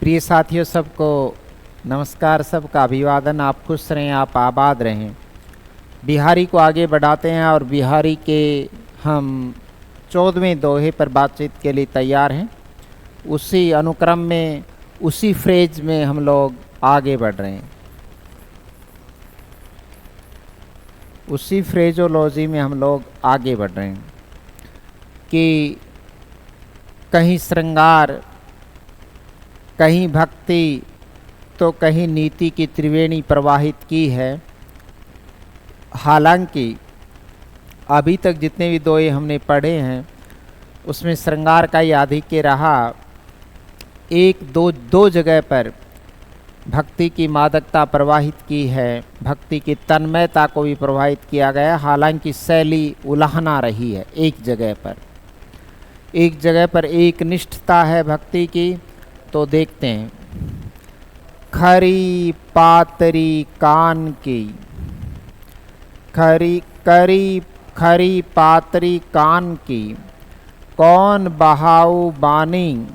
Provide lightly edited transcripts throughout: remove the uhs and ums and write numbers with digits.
प्रिय साथियों, सबको नमस्कार, सबका अभिवादन। आप खुश रहें, आप आबाद रहें। बिहारी को आगे बढ़ाते हैं और बिहारी के हम 14वें दोहे पर बातचीत के लिए तैयार हैं। उसी अनुक्रम में, उसी फ्रेज में हम लोग आगे बढ़ रहे हैं, उसी फ्रेजोलॉजी में हम लोग आगे बढ़ रहे हैं कि कहीं श्रृंगार, कहीं भक्ति तो कहीं नीति की त्रिवेणी प्रवाहित की है। हालांकि अभी तक जितने भी दोहे हमने पढ़े हैं उसमें श्रृंगार का ही आधिक्य रहा। एक दो जगह पर भक्ति की मादकता प्रवाहित की है, भक्ति की तन्मयता को भी प्रवाहित किया गया। हालांकि शैली उलाहना रही है। एक जगह पर एक निष्ठता है भक्ति की। तो देखते हैं, खरी पातरी कान की, खरी पातरी कान की, कौन बहाऊ बानी,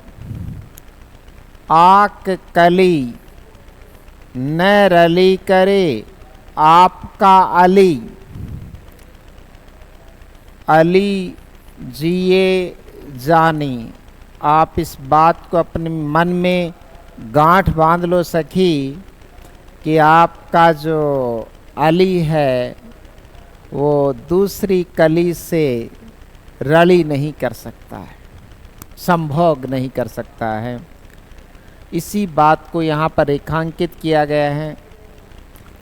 आक कली न रली करे आपका अली, अली जिए जानी। आप इस बात को अपने मन में गांठ बांध लो सखी कि आपका जो अली है वो दूसरी कली से रली नहीं कर सकता है, संभोग नहीं कर सकता है। इसी बात को यहाँ पर रेखांकित किया गया है।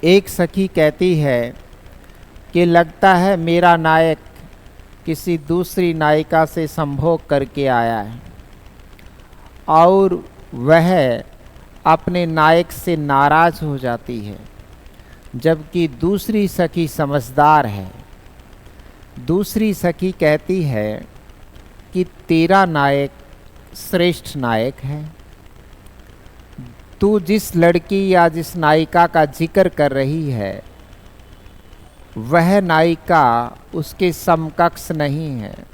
एक सखी कहती है कि लगता है मेरा नायक किसी दूसरी नायिका से संभोग करके आया है और वह अपने नायक से नाराज हो जाती है, जबकि दूसरी सखी समझदार है। दूसरी सखी कहती है कि तेरा नायक श्रेष्ठ नायक है। तू जिस लड़की या जिस नायिका का जिक्र कर रही है वह नायिका उसके समकक्ष नहीं है।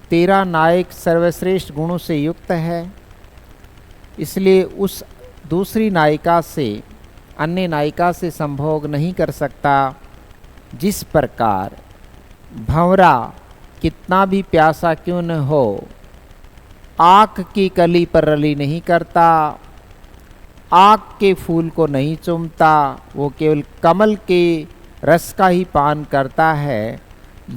तेरा नायक सर्वश्रेष्ठ गुणों से युक्त है, इसलिए उस दूसरी नायिका से, अन्य नायिका से संभोग नहीं कर सकता। जिस प्रकार भंवरा कितना भी प्यासा क्यों न हो, आक की कली पर रली नहीं करता, आक के फूल को नहीं चूमता, वो केवल कमल के रस का ही पान करता है।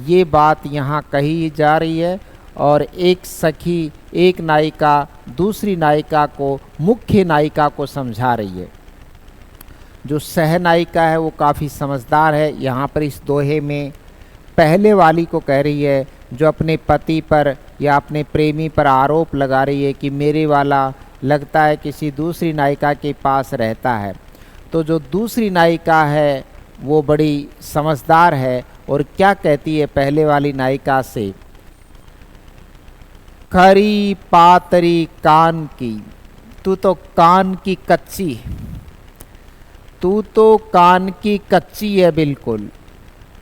ये बात यहाँ कही जा रही है। और एक सखी, एक नायिका दूसरी नायिका को, मुख्य नायिका को समझा रही है। जो सह नायिका है वो काफ़ी समझदार है। यहाँ पर इस दोहे में पहले वाली को कह रही है, जो अपने पति पर या अपने प्रेमी पर आरोप लगा रही है कि मेरे वाला लगता है किसी दूसरी नायिका के पास रहता है। तो जो दूसरी नायिका है वो बड़ी समझदार है और क्या कहती है पहले वाली नायिका से, खरी पातरी कान की, तू तो कान की कच्ची, तू तो कान की कच्ची है बिल्कुल।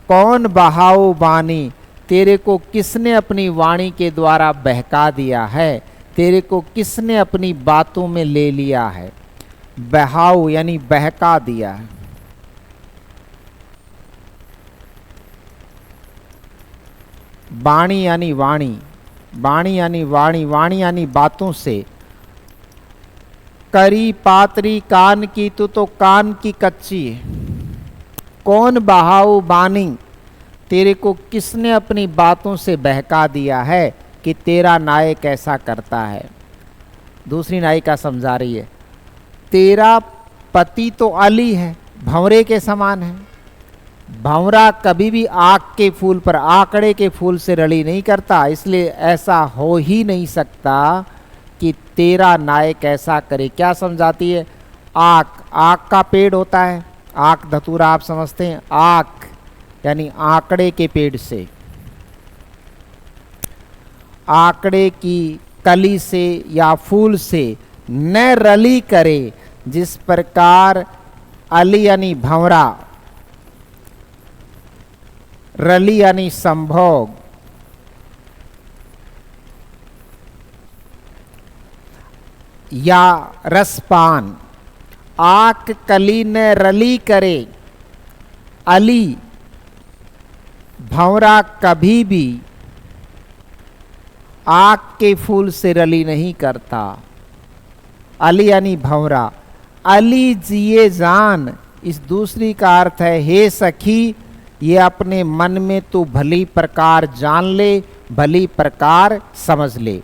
कौन बहाओ बानी, तेरे को किसने अपनी वाणी के द्वारा बहका दिया है, तेरे को किसने अपनी बातों में ले लिया है। बहाओ यानी बहका दिया है। बाणी यानी वाणी, बाणी यानी वाणी, वाणी यानी बातों से। करी पातरी कान की, तू तो कान की कच्ची है। कौन बहाऊ बानी, तेरे को किसने अपनी बातों से बहका दिया है कि तेरा नायक ऐसा करता है। दूसरी नायिका समझा रही है, तेरा पति तो अली है, भंवरे के समान है। भंवरा कभी भी आक के फूल पर, आकड़े के फूल से रली नहीं करता, इसलिए ऐसा हो ही नहीं सकता कि तेरा नायक ऐसा करे। क्या समझाती है? आक, आक का पेड़ होता है, आक धतूरा आप समझते हैं। आक यानी आकड़े के पेड़ से, आकड़े की कली से या फूल से न रली करे। जिस प्रकार अली यानी भंवरा, रली यानी संभोग, या रसपान, आक कली ने रली करे, अली भंवरा कभी भी आक के फूल से रली नहीं करता। अली यानी भंवरा, अली जिए जान, इस दूसरी का अर्थ है हे सखी ये अपने मन में तू भली प्रकार जान ले, भली प्रकार समझ ले।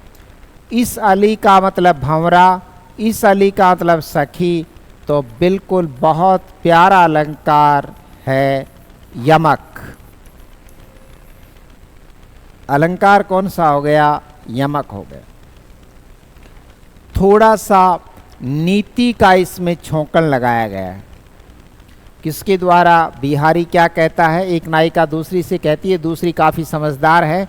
इस अली का मतलब भंवरा, इस अली का मतलब सखी, तो बिल्कुल बहुत प्यारा अलंकार है यमक। अलंकार कौन सा हो गया? यमक हो गया। थोड़ा सा नीति का इसमें छोंकन लगाया गया है। किसके द्वारा? बिहारी क्या कहता है, एक नायिका दूसरी से कहती है, दूसरी काफ़ी समझदार है,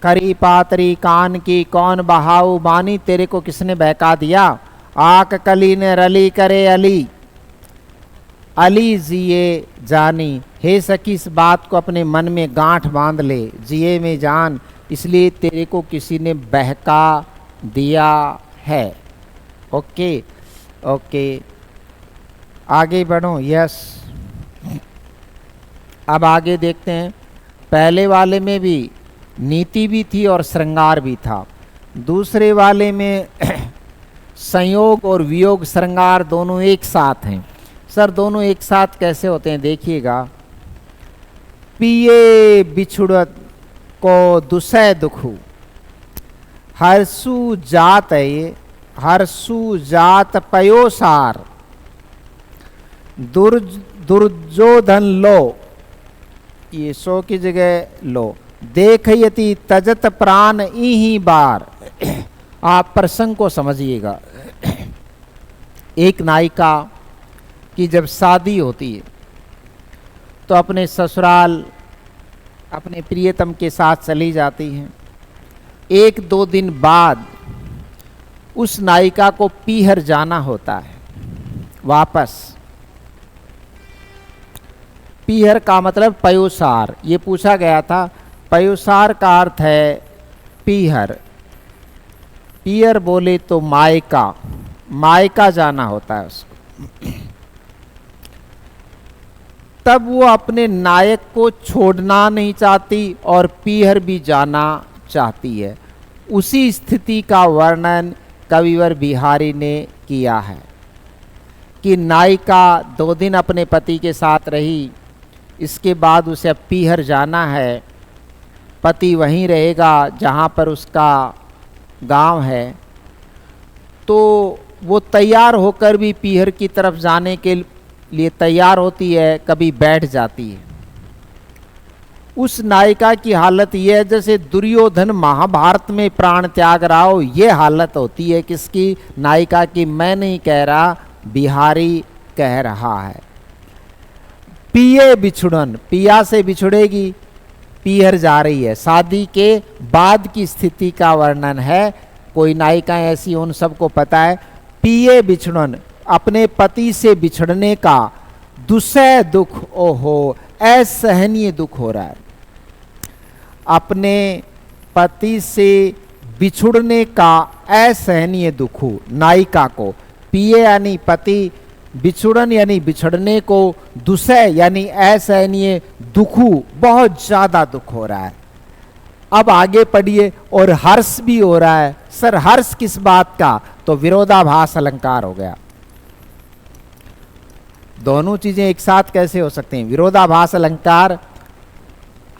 करी पातरी कान की कौन बहाऊ बानी, तेरे को किसने बहका दिया, आक कली ने रली करे अली, अली जिए जानी, हे सखी इस बात को अपने मन में गांठ बांध ले, जिए में जान, इसलिए तेरे को किसी ने बहका दिया है। ओके ओके, आगे बढ़ो। यस, अब आगे देखते हैं। पहले वाले में भी नीति भी थी और श्रृंगार भी था, दूसरे वाले में संयोग और वियोग श्रृंगार दोनों एक साथ हैं। सर दोनों एक साथ कैसे होते हैं? देखिएगा, पिए बिछुड़त को दुसै दुखु, हरसु जात है ये, हरसु जात पयोसार, दुर्जोधन लो, ये सो की जगह लो, देख यति तजत प्राण ही बार। आप प्रसंग को समझिएगा। एक नायिका की जब शादी होती है तो अपने ससुराल अपने प्रियतम के साथ चली जाती हैं। एक दो दिन बाद उस नायिका को पीहर जाना होता है वापस। पीहर का मतलब पयोसार, ये पूछा गया था। पयोसार का अर्थ है पीहर। पीहर बोले तो मायका, मायका जाना होता है उसको। तब वो अपने नायक को छोड़ना नहीं चाहती और पीहर भी जाना चाहती है। उसी स्थिति का वर्णन कविवर बिहारी ने किया है कि नायिका 2 दिन अपने पति के साथ रही, इसके बाद उसे अब पीहर जाना है। पति वहीं रहेगा जहाँ पर उसका गांव है, तो वो तैयार होकर भी पीहर की तरफ जाने के लिए तैयार होती है, कभी बैठ जाती है। उस नायिका की हालत यह है जैसे दुर्योधन महाभारत में प्राण त्याग रहा हो, ये हालत होती है किसकी? नायिका की। मैं नहीं कह रहा, बिहारी कह रहा है। पिए बिछुड़न, पिया से बिछुड़ेगी, पीहर जा रही है। शादी के बाद की स्थिति का वर्णन है। कोई नायिकाएं ऐसी, उन सबको पता है। पिए बिछुड़न, अपने पति से बिछड़ने का, दुसै दुख, ओहो असहनीय दुख हो रहा है। अपने पति से बिछुड़ने का असहनीय दुख नायिका को। पिए यानी पति, बिछुड़न यानी बिछड़ने को, दुसै यानी असहनीय दुखु, बहुत ज्यादा दुख हो रहा है। अब आगे पढ़िए, और हर्ष भी हो रहा है। सर हर्ष किस बात का? तो विरोधाभास अलंकार हो गया। दोनों चीजें एक साथ कैसे हो सकते हैं? विरोधाभास अलंकार।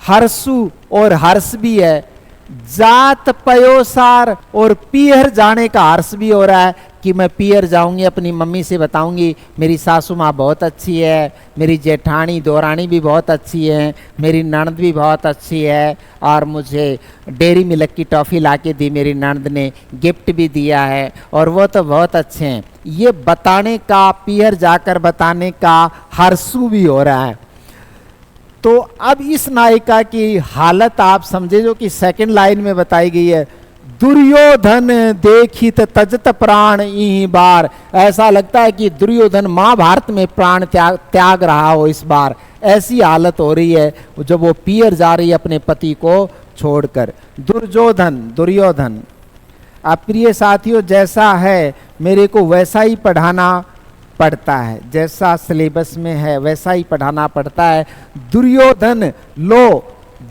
हर्षु और हर्ष भी है, जात पयोसार और पीहर जाने का हर्ष भी हो रहा है कि मैं पीहर जाऊंगी, अपनी मम्मी से बताऊंगी मेरी सासू माँ बहुत अच्छी है, मेरी जेठानी दोरानी भी बहुत अच्छी है, मेरी ननद भी बहुत अच्छी है, और मुझे डेयरी मिल्क की टॉफ़ी ला के दी मेरी ननद ने, गिफ्ट भी दिया है, और वो तो बहुत अच्छे हैं। ये बताने का, पीहर जाकर बताने का हर्षु भी हो रहा है। तो अब इस नायिका की हालत आप समझे, जो कि सेकंड लाइन में बताई गई है, दुर्योधन देखित तजत प्राण ई बार। ऐसा लगता है कि दुर्योधन महाभारत में प्राण त्याग रहा हो इस बार, ऐसी हालत हो रही है जब वो पीहर जा रही है अपने पति को छोड़कर। दुर्योधन अब प्रिय साथियों, जैसा है मेरे को वैसा ही पढ़ाना पड़ता है, जैसा सिलेबस में है वैसा ही पढ़ाना पड़ता है। दुर्योधन लो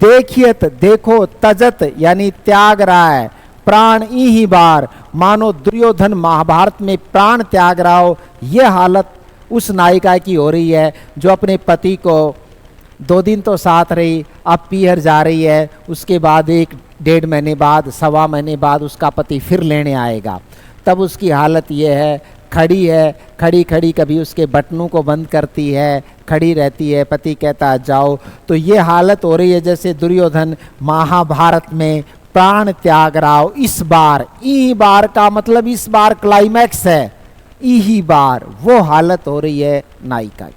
देखियत देखो तजत यानी त्याग रहा है प्राण ही बार, मानो दुर्योधन महाभारत में प्राण त्याग रहा हो। यह हालत उस नायिका की हो रही है जो अपने पति को 2 दिन तो साथ रही, अब पीहर जा रही है, उसके बाद 1-1.5 महीने बाद, 1.25 महीने बाद उसका पति फिर लेने आएगा। तब उसकी हालत यह है, खड़ी है, खड़ी खड़ी कभी उसके बटनों को बंद करती है, खड़ी रहती है, पति कहता है जाओ। तो ये हालत हो रही है जैसे दुर्योधन महाभारत में प्राण त्याग रहा हो। इस बार, ई बार का मतलब इस बार क्लाइमैक्स है, ई बार वो हालत हो रही है नायिका की।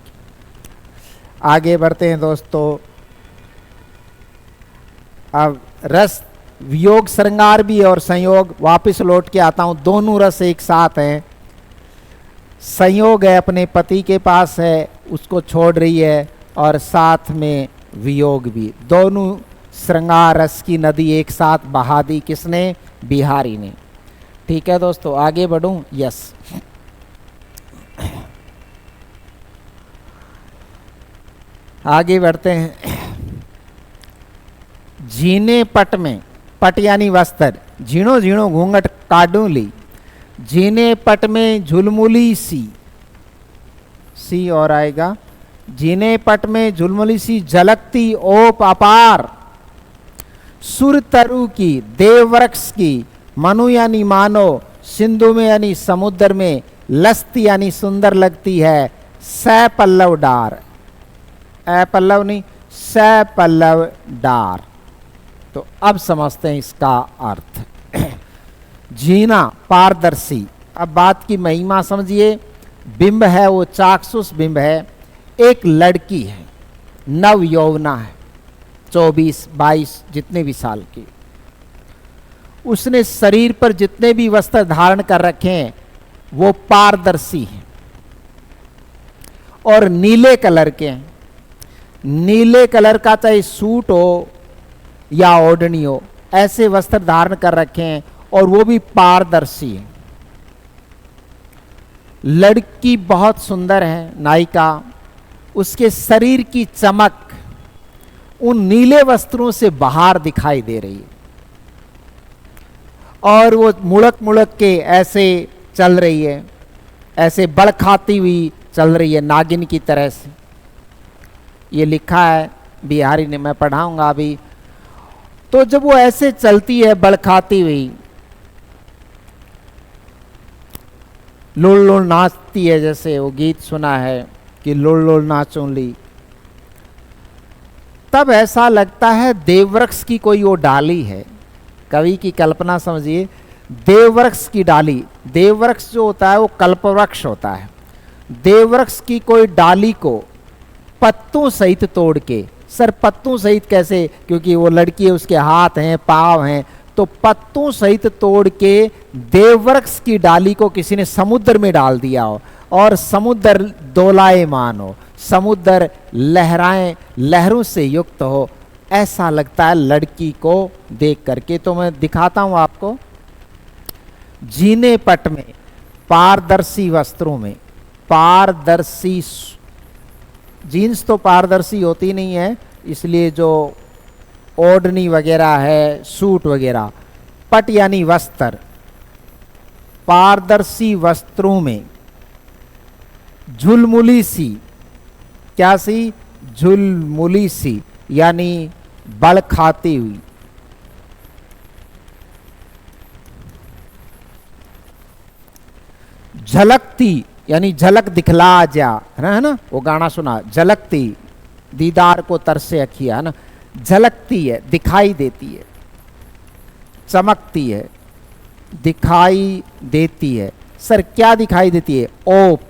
आगे बढ़ते हैं दोस्तों। अब रस वियोग श्रृंगार भी और संयोग, वापस लौट के आता हूं, दोनों रस एक साथ हैं। संयोग है, अपने पति के पास है, उसको छोड़ रही है, और साथ में वियोग भी। दोनों श्रृंगार रस की नदी एक साथ बहा दी किसने? बिहारी ने। ठीक है दोस्तों, आगे बढ़ूं? यस। आगे बढ़ते हैं। झीने पट में, पट यानी वस्त्र, झीणो झीणो घूंघट काडू ली, झीने पट में झुलमुली सी, सी और आएगा, झीने पट में झुलमुली सी झलकती ओप अपार, सुर तरु की देववृक्ष की, मनु यानी मानो, सिंधु में यानी समुद्र में, लस्त यानी सुंदर लगती है, स पल्लव डार, ए पल्लव नहीं, स पल्लव डार। तो अब समझते हैं इसका अर्थ। जीना पारदर्शी। अब बात की महिमा समझिए। बिंब है वो चाक्षुष बिंब है, एक लड़की है, नव यौवना है, 24-22 जितने भी साल की। उसने शरीर पर जितने भी वस्त्र धारण कर रखे हैं वो पारदर्शी हैं और नीले कलर के हैं। नीले कलर का चाहे सूट हो या ओढ़नी हो, ऐसे वस्त्र धारण कर रखे हैं और वो भी पारदर्शी है। लड़की बहुत सुंदर है नायिका, उसके शरीर की चमक उन नीले वस्त्रों से बाहर दिखाई दे रही है और वो मुड़क मुड़क के ऐसे चल रही है, ऐसे बल खाती हुई चल रही है नागिन की तरह से। ये लिखा है बिहारी ने, मैं पढ़ाऊंगा अभी। तो जब वो ऐसे चलती है बल खाती हुई, लुल लुल नाचती है, जैसे वो गीत सुना है कि लुल लुल नाचूंली, तब ऐसा लगता है देववृक्ष की कोई वो डाली है। कवि की कल्पना समझिए, देववृक्ष की डाली। देववृक्ष जो होता है वो कल्पवृक्ष होता है। देववृक्ष की कोई डाली को पत्तों सहित तोड़ के, सर पत्तों सहित कैसे? क्योंकि वो लड़की है, उसके हाथ हैं, पांव हैं, तो पत्तों सहित तोड़ के देववृक्ष की डाली को किसी ने समुद्र में डाल दिया हो और समुद्र दोलायमान हो, समुद्र लहराएं, लहरों से युक्त हो, ऐसा लगता है लड़की को देख करके। तो मैं दिखाता हूं आपको। जीने पट में, पारदर्शी वस्त्रों में, पारदर्शी, जीन्स तो पारदर्शी होती नहीं है, इसलिए जो ओढ़नी वगैरह है, सूट वगैरह, पट यानी वस्त्र, पारदर्शी वस्त्रों में झुलमुली सी, क्या सी? झुलमुली सी यानी बल खाती हुई। झलकती यानी झलक दिखला जा, है ना? वो गाना सुना, झलकती दीदार को तरसे अखिया, है ना? झलकती है, दिखाई देती है, चमकती है, दिखाई देती है। सर क्या दिखाई देती है? ओप,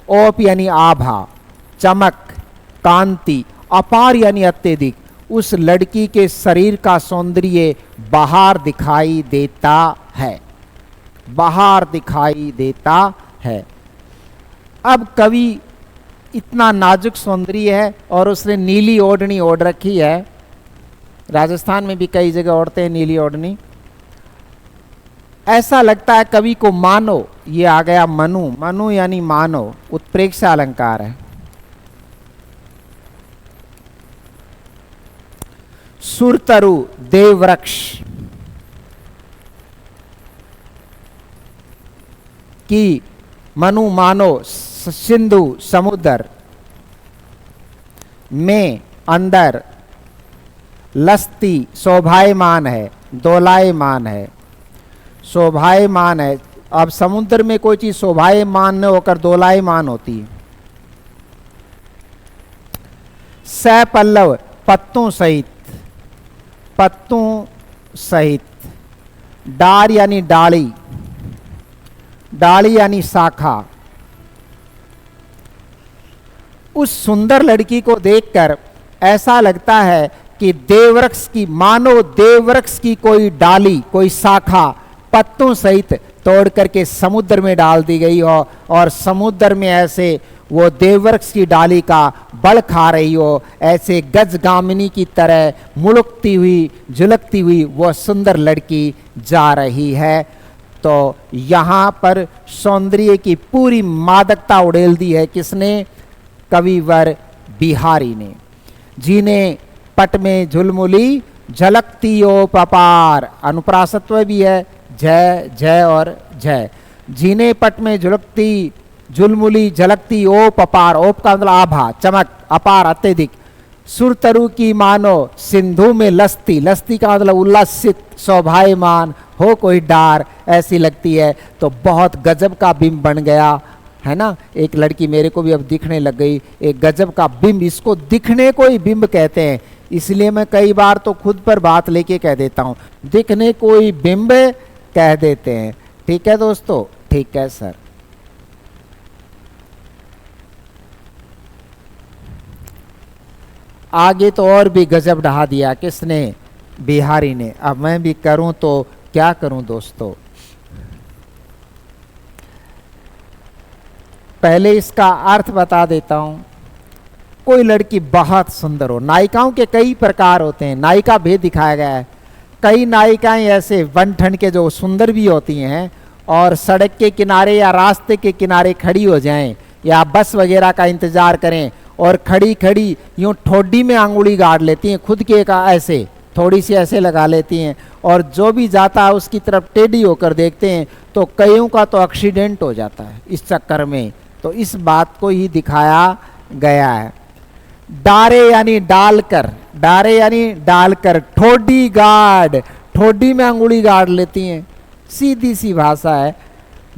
ओप यानी आभा, चमक, कांति, अपार यानी अत्यधिक। उस लड़की के शरीर का सौंदर्य बाहर दिखाई देता है, बाहर दिखाई देता है। अब कवि, इतना नाजुक सौंदर्य है और उसने नीली ओढ़नी ओढ़ रखी है। राजस्थान में भी कई जगह ओढ़ते हैं नीली ओढ़नी। ऐसा लगता है कवि को मानो, ये आ गया मनु, मनु यानी मानो, उत्प्रेक्षा अलंकार है। सुरतरु देववृक्ष की मनु मानो सिंधु समुद्र में अंदर लस्ती शोभायमान है, दोलायमान है, शोभायमान है। अब समुद्र में कोई चीज शोभायमान न होकर दोलायमान होती है। सपल्लव पत्तों सहित, पत्तों सहित, डार यानी डाली, डाली यानी शाखा। उस सुंदर लड़की को देखकर ऐसा लगता है कि देववृक्ष की, मानो देववृक्ष की कोई डाली, कोई शाखा पत्तों सहित तोड़ करके समुद्र में डाल दी गई हो और समुद्र में ऐसे वो देववृक्ष की डाली का बल खा रही हो, ऐसे गजगामिनी की तरह मुलुकती हुई, झुलकती हुई वो सुंदर लड़की जा रही है। तो यहाँ पर सौंदर्य की पूरी मादकता उड़ेल दी है किसने? कविवर बिहारी ने। जिन्हें पट में झुलमुली झलकती ओ पपार, अनुप्रासत्व भी है, जय जय और जय। जिन्हें पट में झुलकती झुलमुली झलकती ओ पपार, ओप का मतलब आभा, चमक, अपार, अत्यधिक। सुरतरु की मानो सिंधु में लस्ती, लस्ती का मतलब उल्लासित, शोभायमान हो कोई डार, ऐसी लगती है। तो बहुत गजब का बिंब बन गया है ना। एक लड़की मेरे को भी अब दिखने लग गई, एक गजब का बिंब, इसको दिखने को ही बिंब कहते हैं। इसलिए मैं कई बार तो खुद पर बात लेके कह देता हूं, दिखने को ही बिंब कह देते हैं। ठीक है दोस्तों, ठीक है सर। आगे तो और भी गजब ढहा दिया किसने? बिहारी ने। अब मैं भी करूं तो क्या करूं दोस्तों। पहले इसका अर्थ बता देता हूं। कोई लड़की बहुत सुंदर हो, नायिकाओं के कई प्रकार होते हैं, नायिका भेद दिखाया गया है। कई नायिकाएं ऐसे वन ठन के जो सुंदर भी होती हैं और सड़क के किनारे या रास्ते के किनारे खड़ी हो जाएं या बस वगैरह का इंतजार करें और खड़ी खड़ी यूं ठोडी में आंगुली गाड़ लेती हैं, खुद के का ऐसे थोड़ी सी ऐसे लगा लेती हैं और जो भी जाता है उसकी तरफ टेढ़ी होकर देखते हैं, तो कईयों का तो एक्सीडेंट हो जाता है इस चक्कर में। तो इस बात को ही दिखाया गया है। डारे यानी डालकर, डारे यानी डालकर, ठोडी गार्ड, ठोडी में अंगुली गाड़ लेती हैं, सीधी सी भाषा है।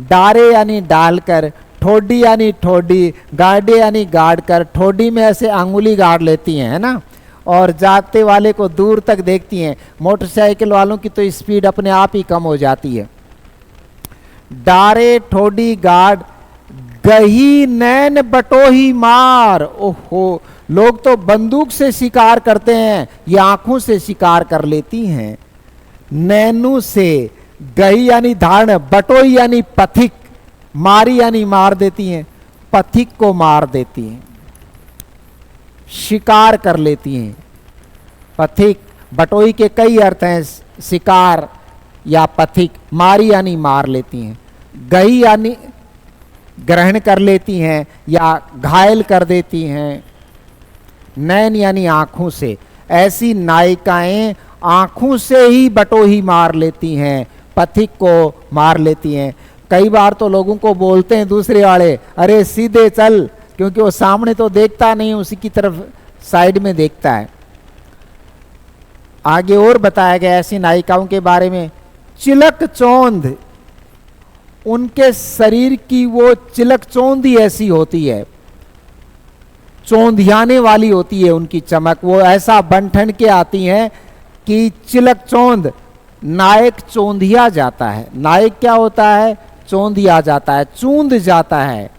डारे यानी डालकर, ठोडी यानी ठोडी, गार्डे यानी गाड़ कर, ठोडी में ऐसे अंगुली गाड़ लेती हैं, है ना। और जाते वाले को दूर तक देखती हैं। मोटरसाइकिल वालों की तो स्पीड अपने आप ही कम हो जाती है। डारे ठोडी गार्ड, गही नैन बटोही मार। ओहो, लोग तो बंदूक से शिकार करते हैं, ये आंखों से शिकार कर लेती हैं। नैनू से, गही यानी धारण, बटोही यानी पथिक, मारी यानी मार देती हैं, पथिक को मार देती हैं, शिकार कर लेती हैं। पथिक, बटोही के कई अर्थ हैं, शिकार या पथिक, मारी यानी मार लेती हैं, गही यानी ग्रहण कर लेती हैं या घायल कर देती हैं, नैन यानी आंखों से। ऐसी नायिकाएं आंखों से ही बटोही मार लेती हैं, पथिक को मार लेती हैं। कई बार तो लोगों को बोलते हैं दूसरे वाले, अरे सीधे चल, क्योंकि वो सामने तो देखता नहीं, उसी की तरफ साइड में देखता है। आगे और बताया गया ऐसी नायिकाओं के बारे में। चिलक चौंध, उनके शरीर की वो चिलक चौंध ही ऐसी होती है, चौंधियाने वाली होती है उनकी चमक, वो ऐसा बन के आती हैं कि चिलक चौंध, नायक चौंधिया जाता है। नायक क्या होता है? चौंधिया जाता है, चूंध जाता है।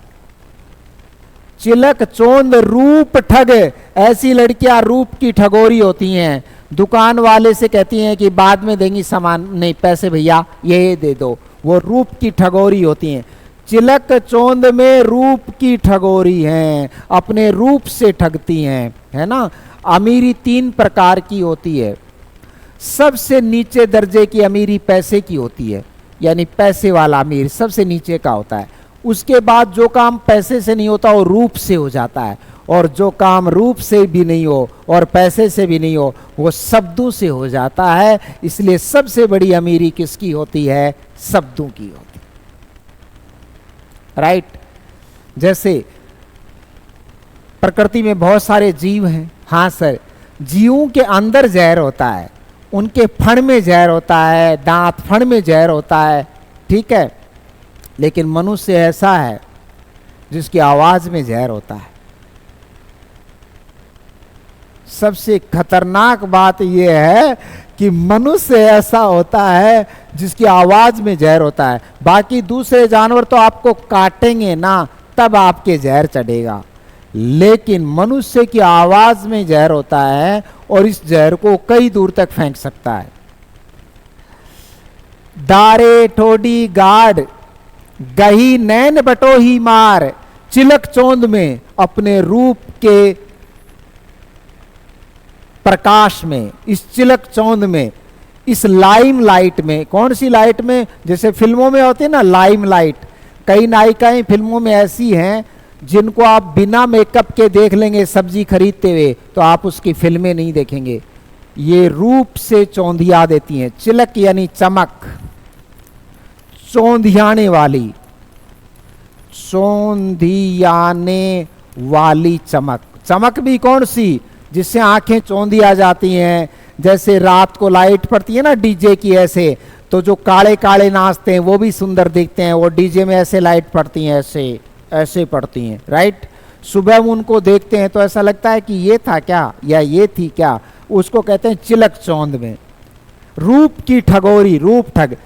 चिलक चौंध रूप ठग, ऐसी लड़कियां रूप की ठगोरी होती हैं। दुकान वाले से कहती हैं कि बाद में देंगी सामान, नहीं पैसे भैया ये दे दो, वो रूप की ठगोरी होती हैं। चिलक चौंध में रूप की ठगोरी हैं, अपने रूप से ठगती हैं, है ना। अमीरी तीन प्रकार की होती है। सबसे नीचे दर्जे की अमीरी पैसे की होती है, यानी पैसे वाला अमीर सबसे नीचे का होता है। उसके बाद जो काम पैसे से नहीं होता वो रूप से हो जाता है, और जो काम रूप से भी नहीं हो और पैसे से भी नहीं हो वो शब्दों से हो जाता है। इसलिए सबसे बड़ी अमीरी किसकी होती है? शब्दों की होती है। राइट। जैसे प्रकृति में बहुत सारे जीव हैं, हाँ सर, जीवों के अंदर जहर होता है, उनके फण में जहर होता है, दांत फण में जहर होता है, ठीक है, लेकिन मनुष्य ऐसा है जिसकी आवाज में जहर होता है। सबसे खतरनाक बात यह है कि मनुष्य ऐसा होता है जिसकी आवाज में जहर होता है। बाकी दूसरे जानवर तो आपको काटेंगे ना तब आपके जहर चढ़ेगा, लेकिन मनुष्य की आवाज में जहर होता है और इस जहर को कई दूर तक फेंक सकता है। दारे ठोडी गाढ़ गही नैन बटो ही मार, चिलक चौंद में अपने रूप के प्रकाश में, इस चिलक चौंद में, इस लाइम लाइट में। कौन सी लाइट में? जैसे फिल्मों में होती है ना लाइम लाइट। कई नायिकाएं फिल्मों में ऐसी हैं जिनको आप बिना मेकअप के देख लेंगे सब्जी खरीदते हुए तो आप उसकी फिल्में नहीं देखेंगे। ये रूप से चौंधिया देती हैं। चिलक यानी चमक, चौंधियाने वाली, चौंधियाने वाली चमक। चमक भी कौन सी? जिससे आंखें चौंधी आ जाती हैं। जैसे रात को लाइट पड़ती है ना डीजे की ऐसे, तो जो काले काले नाचते हैं वो भी सुंदर दिखते हैं। वो डीजे में ऐसे लाइट पड़ती हैं, ऐसे ऐसे पड़ती हैं, राइट। सुबह में उनको देखते हैं तो ऐसा लगता है कि ये था क्या या ये थी क्या। उसको कहते हैं चिलक चौंध में। रूप की ठगोरी, रूप ठग।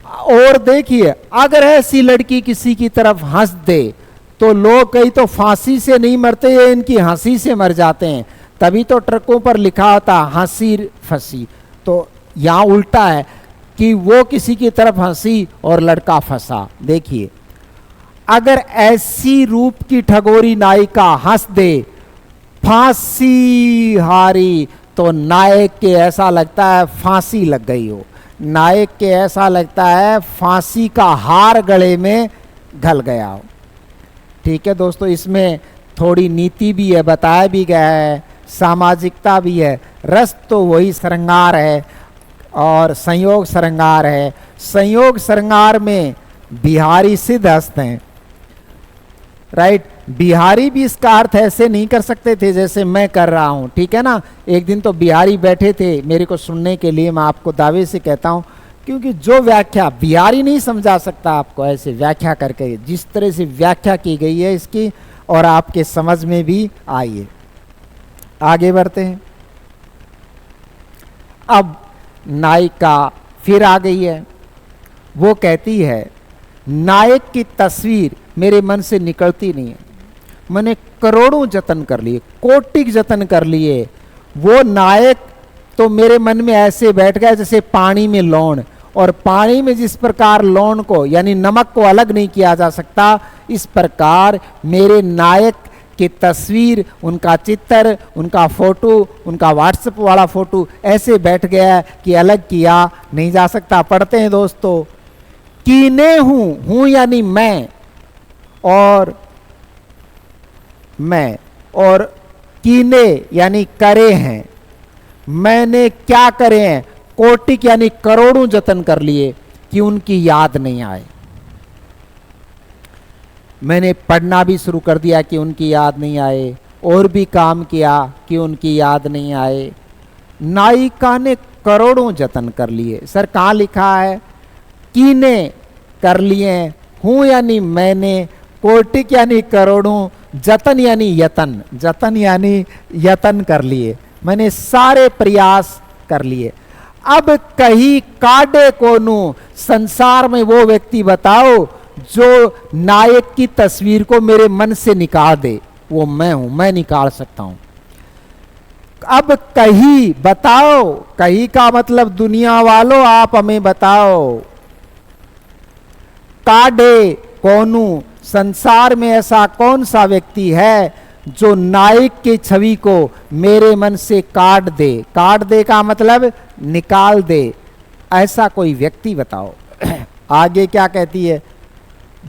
और देखिए, अगर ऐसी लड़की किसी की तरफ हंस दे तो लोग कई तो फांसी से नहीं मरते, ये इनकी हंसी से मर जाते हैं। तभी तो ट्रकों पर लिखा होता हंसी फंसी। तो यहाँ उल्टा है कि वो किसी की तरफ हंसी और लड़का फंसा। देखिए, अगर ऐसी रूप की ठगोरी नायिका हंस दे फांसी हारी, तो नायक के ऐसा लगता है फांसी लग गई हो। नायक के ऐसा लगता है फांसी का हार गले में घल गया हो। ठीक है दोस्तों, इसमें थोड़ी नीति भी है, बताया भी गया है, सामाजिकता भी है। रस तो वही श्रृंगार है और संयोग श्रृंगार है। संयोग श्रृंगार में बिहारी सिद्ध हस्त हैं, राइट। बिहारी भी इसका अर्थ ऐसे नहीं कर सकते थे जैसे मैं कर रहा हूं, ठीक है ना। एक दिन तो बिहारी बैठे थे मेरे को सुनने के लिए, मैं आपको दावे से कहता हूं, क्योंकि जो व्याख्या बिहारी नहीं समझा सकता आपको ऐसे व्याख्या करके, जिस तरह से व्याख्या की गई है इसकी, और आपके समझ में भी आई है। आगे बढ़ते हैं। अब नायिका फिर आ गई है। वो कहती है नायक की तस्वीर मेरे मन से निकलती नहीं है। मैंने करोड़ों जतन कर लिए, कोटिक जतन कर लिए, वो नायक तो मेरे मन में ऐसे बैठ गया जैसे पानी में लौंड। और पानी में जिस प्रकार लौंड को यानी नमक को अलग नहीं किया जा सकता, इस प्रकार मेरे नायक की तस्वीर, उनका चित्र, उनका फोटो, उनका व्हाट्सएप वाला फोटो ऐसे बैठ गया कि अलग किया नहीं जा सकता। पढ़ते हैं दोस्तों, कीने हूं यानी मैं, और कीने यानी करे हैं। मैंने क्या करे हैं? कोटिक यानी करोड़ों जतन कर लिए कि उनकी याद नहीं आए। मैंने पढ़ना भी शुरू कर दिया कि उनकी याद नहीं आए, और भी काम किया कि उनकी याद नहीं आए। नायिका ने करोड़ों जतन कर लिए। सर कहाँ लिखा है? कीने कर लिए, हूं यानी मैंने, कोटिक यानी करोड़ों, जतन यानी यतन, जतन यानी यतन कर लिए। मैंने सारे प्रयास कर लिए। अब कहीं काडे कोनू, संसार में वो व्यक्ति बताओ जो नायक की तस्वीर को मेरे मन से निकाल दे। वो मैं हूं, मैं निकाल सकता हूं। अब कहीं बताओ, कहीं का मतलब दुनिया वालों आप हमें बताओ, काडे कोनू, संसार में ऐसा कौन सा व्यक्ति है जो नायक की छवि को मेरे मन से काट दे। काट दे का मतलब निकाल दे, ऐसा कोई व्यक्ति बताओ। आगे क्या कहती है,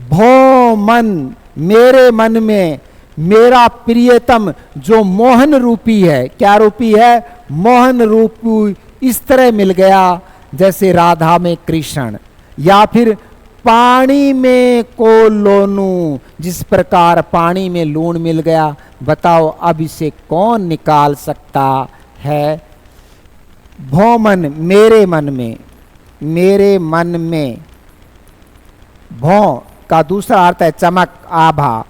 भो मन, मेरे मन में मेरा प्रियतम जो मोहन रूपी है, क्या रूपी है, मोहन रूपी, इस तरह मिल गया जैसे राधा में कृष्ण, या फिर पानी में को लोनू, जिस प्रकार पानी में लूण मिल गया। बताओ अब इसे कौन निकाल सकता है। भौमन, मेरे मन में, मेरे मन में, भौ का दूसरा अर्थ है चमक, आभा,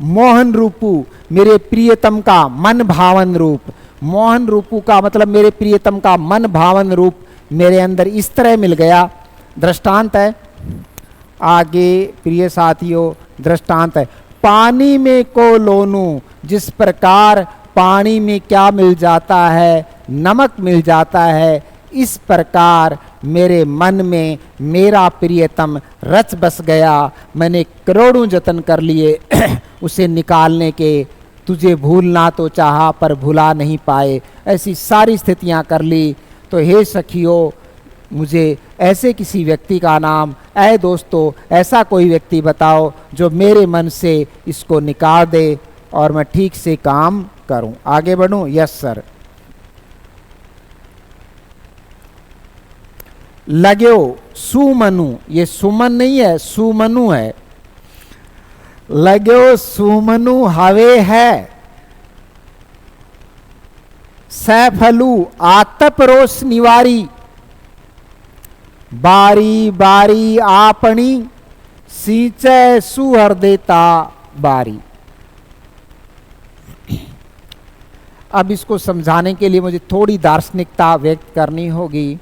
मोहन रूपू, मेरे प्रियतम का मन भावन रूप, मोहन रूपू का मतलब मेरे प्रियतम का मन भावन रूप मेरे अंदर इस तरह मिल गया। दृष्टांत है आगे प्रिय साथियों, दृष्टांत है, पानी में को लोनू, जिस प्रकार पानी में क्या मिल जाता है, नमक मिल जाता है, इस प्रकार मेरे मन में मेरा प्रियतम रच बस गया। मैंने करोड़ों जतन कर लिए उसे निकालने के, तुझे भूलना तो चाहा पर भुला नहीं पाए, ऐसी सारी स्थितियां कर ली। तो हे सखियों, मुझे ऐसे किसी व्यक्ति का नाम, ऐ दोस्तों ऐसा कोई व्यक्ति बताओ जो मेरे मन से इसको निकाल दे और मैं ठीक से काम करूं, आगे बढ़ूं। Yes sir. लग्यो सुमनु, ये सुमन नहीं है, सुमनु है। लग्यो सुमनु हवे है, सैफलू आतप रोष निवारी, बारी बारी आपनी सींचे सुहर देता बारी। अब इसको समझाने के लिए मुझे थोड़ी दार्शनिकता व्यक्त करनी होगी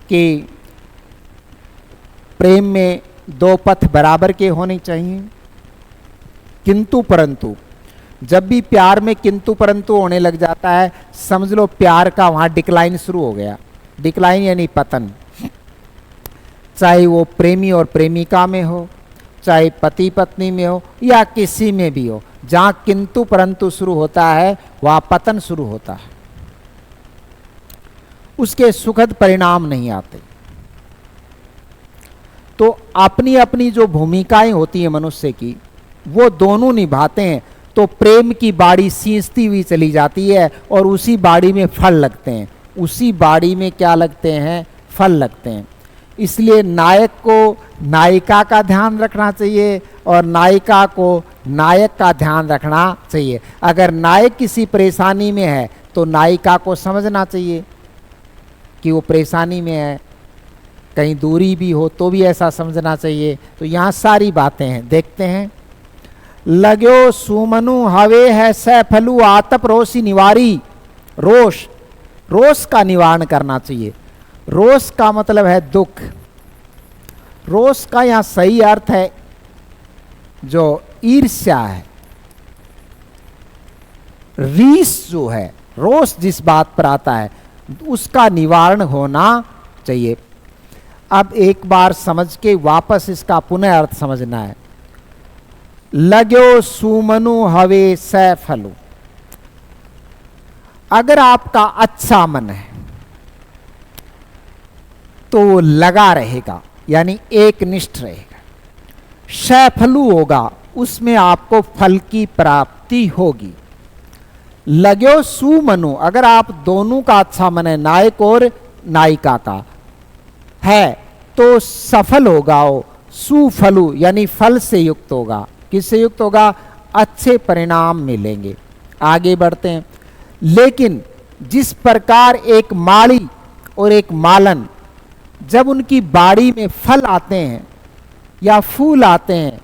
कि प्रेम में दो पथ बराबर के होने चाहिए। किंतु परंतु, जब भी प्यार में किंतु परंतु होने लग जाता है, समझ लो प्यार का वहां डिक्लाइन शुरू हो गया। डिक्लाइन यानी पतन, चाहे वो प्रेमी और प्रेमिका में हो, चाहे पति पत्नी में हो, या किसी में भी हो, जहां किंतु परंतु शुरू होता है वहां पतन शुरू होता है, उसके सुखद परिणाम नहीं आते। तो अपनी अपनी जो भूमिकाएं होती हैं मनुष्य की, वो दोनों निभाते हैं, तो प्रेम की बाड़ी सींचती हुई चली जाती है और उसी बाड़ी में फल लगते हैं, उसी बाड़ी में क्या लगते हैं, फल लगते हैं। इसलिए नायक को नायिका का ध्यान रखना चाहिए और नायिका को नायक का ध्यान रखना चाहिए। अगर नायक किसी परेशानी में है तो नायिका को समझना चाहिए कि वो परेशानी में है, कहीं दूरी भी हो तो भी ऐसा समझना चाहिए। तो यहाँ सारी बातें हैं, देखते हैं। लग्यो सुमनु हवे है सैफलू आतप रोषी निवारी, रोष, रोष का निवारण करना चाहिए। रोष का मतलब है दुख। रोष का यहां सही अर्थ है जो ईर्ष्या है, रीस जो है, रोष जिस बात पर आता है उसका निवारण होना चाहिए। अब एक बार समझ के वापस इसका पुनः अर्थ समझना है। लग्यो सुमनु हवे सैफलू, अगर आपका अच्छा मन है तो वो लगा रहेगा, यानी एक निष्ठ रहेगा, सैफलू होगा, उसमें आपको फल की प्राप्ति होगी। लग्यो सुमनु, अगर आप दोनों का अच्छा मन है, नायक और नायिका का है, तो सफल होगा वो, सुफलु यानी फल से युक्त होगा। किससे युक्त होगा? अच्छे परिणाम मिलेंगे। आगे बढ़ते हैं। लेकिन जिस प्रकार एक माली और एक मालन, जब उनकी बाड़ी में फल आते हैं या फूल आते हैं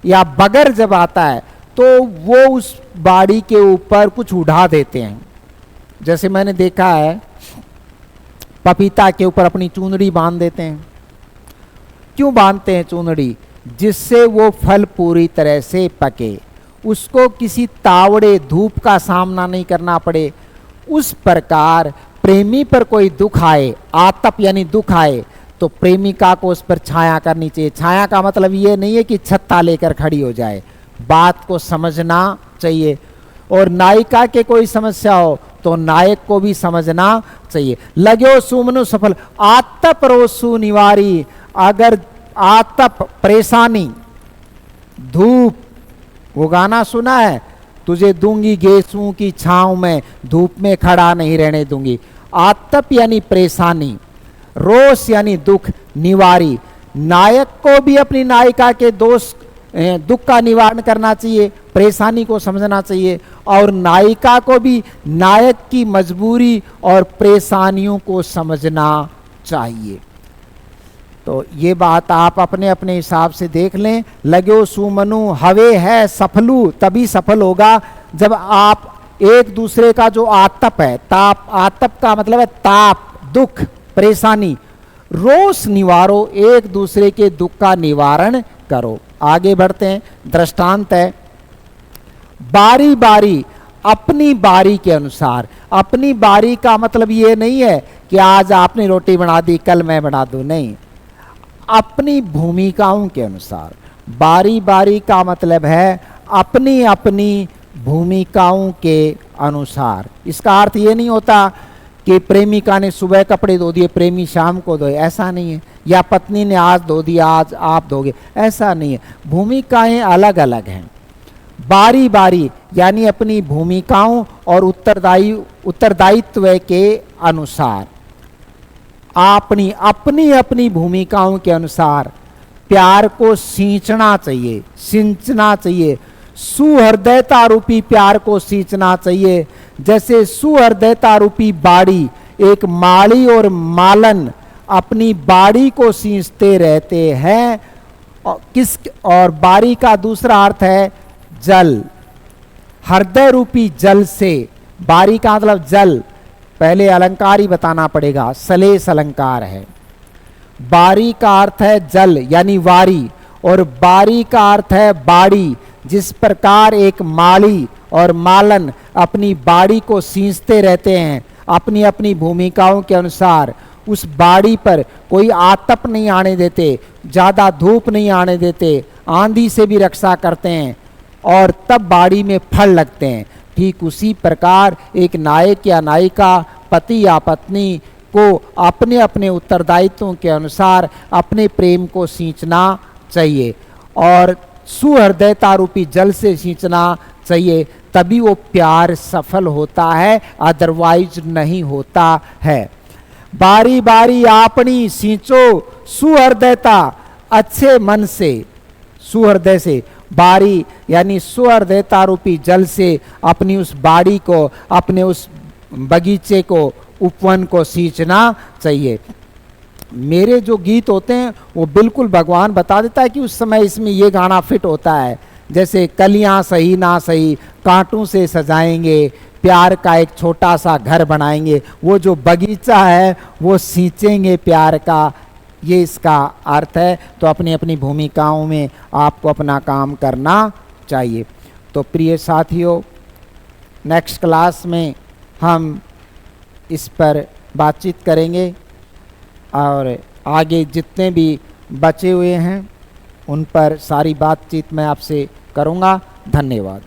या बगर जब आता है, तो वो उस बाड़ी के ऊपर कुछ उड़ा देते हैं। जैसे मैंने देखा है, पपीता के ऊपर अपनी चूंदड़ी बांध देते हैं। क्यों बांधते हैं चूंदड़ी? जिससे वो फल पूरी तरह से पके, उसको किसी तावड़े धूप का सामना नहीं करना पड़े। उस प्रकार प्रेमी पर कोई दुख आए, आतप यानी दुख आए, तो प्रेमिका को उस पर छाया करनी चाहिए। छाया का मतलब ये नहीं है कि छत्ता लेकर खड़ी हो जाए, बात को समझना चाहिए। और नायिका के कोई समस्या हो तो नायक को भी समझना चाहिए। लग्यो सुमनु सफल आतप रोसु निवारी, अगर आतप परेशानी, धूप, वो गाना सुना है, तुझे दूंगी गेसुओं की छांव में, धूप में खड़ा नहीं रहने दूंगी। आतप यानी परेशानी, रोष यानी दुख निवारी। नायक को भी अपनी नायिका के दुख का निवारण करना चाहिए, परेशानी को समझना चाहिए, और नायिका को भी नायक की मजबूरी और परेशानियों को समझना चाहिए। तो ये बात आप अपने अपने हिसाब से देख लें। लगो सुमनु हवे है सफलू, तभी सफल होगा जब आप एक दूसरे का जो आतप है, ताप, आतप का मतलब है ताप, दुख, परेशानी, रोष निवारो, एक दूसरे के दुख का निवारण करो। आगे बढ़ते हैं। दृष्टांत है, बारी बारी, अपनी बारी के अनुसार। अपनी बारी का मतलब ये नहीं है कि आज आपने रोटी बना दी कल मैं बना दूं, नहीं, अपनी भूमिकाओं के अनुसार। बारी बारी का मतलब है अपनी अपनी भूमिकाओं के अनुसार। इसका अर्थ ये नहीं होता कि प्रेमिका ने सुबह कपड़े धो दिए प्रेमी शाम को धोए, ऐसा नहीं है, या पत्नी ने आज धो दिया आज आप धोगे, ऐसा नहीं है। भूमिकाएं अलग अलग हैं। बारी बारी यानी अपनी भूमिकाओं और उत्तरदायित्व के अनुसार, अपनी अपनी अपनी भूमिकाओं के अनुसार प्यार को सींचना चाहिए, सिंचना चाहिए। सुहृदयता रूपी प्यार को सींचना चाहिए। जैसे सुहृदयता रूपी बाड़ी, एक माली और मालन अपनी बाड़ी को सींचते रहते हैं। और बाड़ी का दूसरा अर्थ है जल, हृदय रूपी जल से। बारी का मतलब जल, पहले अलंकार ही बताना पड़ेगा, सलेस अलंकार है। बारी का अर्थ है जल यानी वारी, और बारी का अर्थ है बाड़ी। जिस प्रकार एक माली और मालन अपनी बाड़ी को सींचते रहते हैं अपनी अपनी भूमिकाओं के अनुसार, उस बाड़ी पर कोई आतप नहीं आने देते, ज़्यादा धूप नहीं आने देते, आंधी से भी रक्षा करते हैं, और तब बाड़ी में फल लगते हैं। ठीक उसी प्रकार एक नायक या नायिका, पति या पत्नी को अपने अपने उत्तरदायित्वों के अनुसार अपने प्रेम को सींचना चाहिए, और सुहृदयता रूपी जल से सींचना चाहिए, तभी वो प्यार सफल होता है, अदरवाइज नहीं होता है। बारी बारी आपनी सींचो सुहृदयता, अच्छे मन से, सुहृदय से। बारी यानी सुहृदयता रूपी जल से अपनी उस बाड़ी को, अपने उस बगीचे को, उपवन को सींचना चाहिए। मेरे जो गीत होते हैं वो बिल्कुल भगवान बता देता है कि उस समय इसमें ये गाना फिट होता है। जैसे कलियां सही ना सही, कांटों से सजाएंगे, प्यार का एक छोटा सा घर बनाएंगे, वो जो बगीचा है वो सींचेंगे प्यार का, ये इसका अर्थ है। तो अपनी अपनी भूमिकाओं में आपको अपना काम करना चाहिए। तो प्रिय साथियों, नेक्स्ट क्लास में हम इस पर बातचीत करेंगे, और आगे जितने भी बचे हुए हैं उन पर सारी बातचीत मैं आपसे करूँगा। धन्यवाद।